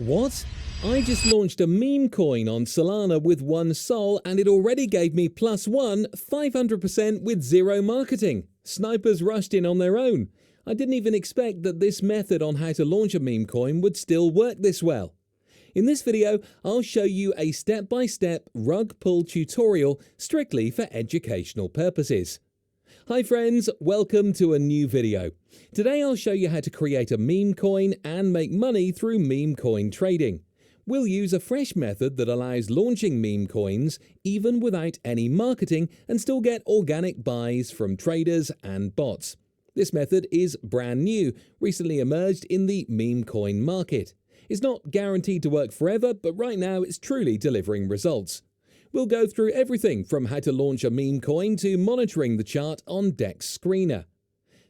What? I just launched a meme coin on Solana with 1 sol and it already gave me +1 500% with zero marketing. Snipers rushed in on their own. I didn't even expect that this method on how to launch a meme coin would still work this well. In this video, I'll show you a step-by-step rug pull tutorial strictly for educational purposes. Hi friends, welcome to a new video. Today I'll show you how to create a meme coin and make money through meme coin trading. We'll use a fresh method that allows launching meme coins even without any marketing and still get organic buys from traders and bots. This method is brand new, recently emerged in the meme coin market. It's not guaranteed to work forever, but right now it's truly delivering results. We'll go through everything from how to launch a meme coin to monitoring the chart on DEX Screener.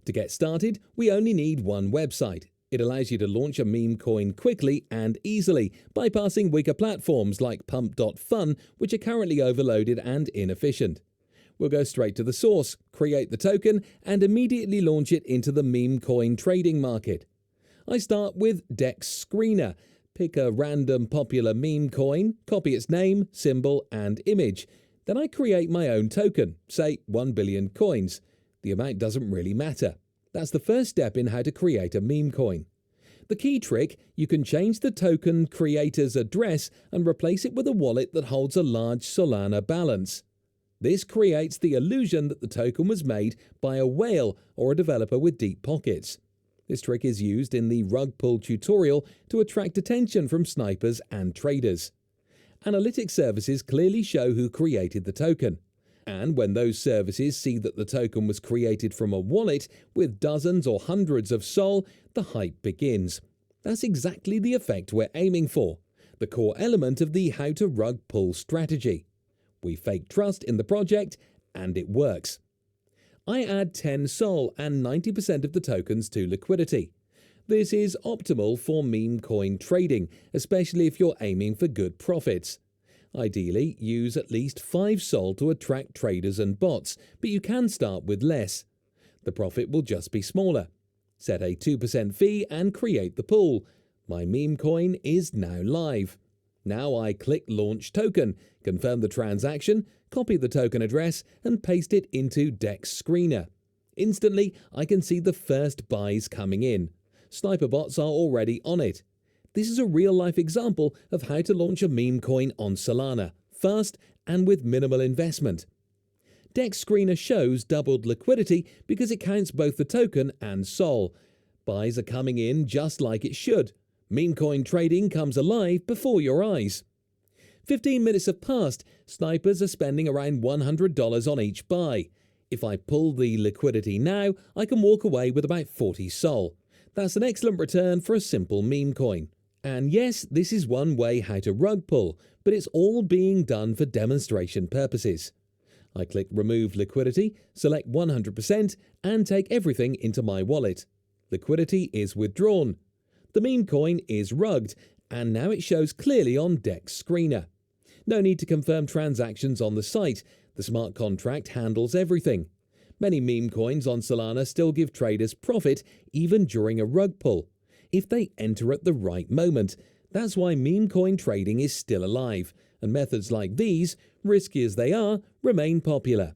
To get started, we only need one website. It allows you to launch a meme coin quickly and easily, bypassing weaker platforms like pump.fun, which are currently overloaded and inefficient. We'll go straight to the source, create the token, and immediately launch it into the meme coin trading market. I start with DEX Screener. Pick a random popular meme coin, copy its name, symbol, and image. Then I create my own token, say 1 billion coins. The amount doesn't really matter. That's the first step in how to create a meme coin. The key trick, you can change the token creator's address and replace it with a wallet that holds a large Solana balance. This creates the illusion that the token was made by a whale or a developer with deep pockets. This trick is used in the rug pull tutorial to attract attention from snipers and traders. Analytics services clearly show who created the token. And when those services see that the token was created from a wallet with dozens or hundreds of sol, the hype begins. That's exactly the effect we're aiming for, the core element of the how to rug pull strategy. We fake trust in the project and it works. I add 10 sol and 90% of the tokens to liquidity. This is optimal for meme coin trading, especially if you're aiming for good profits. Ideally, use at least 5 sol to attract traders and bots, but you can start with less. The profit will just be smaller. Set a 2% fee and create the pool. My meme coin is now live. Now I click Launch Token, confirm the transaction, copy the token address and paste it into DEX Screener. Instantly, I can see the first buys coming in. Sniper bots are already on it. This is a real-life example of how to launch a meme coin on Solana, fast and with minimal investment. DEX Screener shows doubled liquidity because it counts both the token and sol. Buys are coming in just like it should. Meme coin trading comes alive before your eyes. 15 minutes have passed. Snipers are spending around $100 on each buy. If I pull the liquidity now, I can walk away with about 40 sol. That's an excellent return for a simple meme coin. And yes, this is one way how to rug pull, but it's all being done for demonstration purposes. I click Remove Liquidity, select 100% and take everything into my wallet. Liquidity is withdrawn. The meme coin is rugged, and now it shows clearly on DEX Screener. No need to confirm transactions on the site. The smart contract handles everything. Many meme coins on Solana still give traders profit even during a rug pull, if they enter at the right moment. That's why meme coin trading is still alive, and methods like these, risky as they are, remain popular.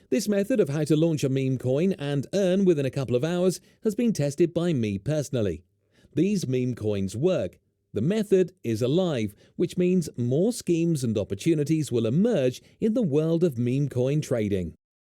This method of how to launch a meme coin and earn within a couple of hours has been tested by me personally. These meme coins work. The method is alive, which means more schemes and opportunities will emerge in the world of meme coin trading.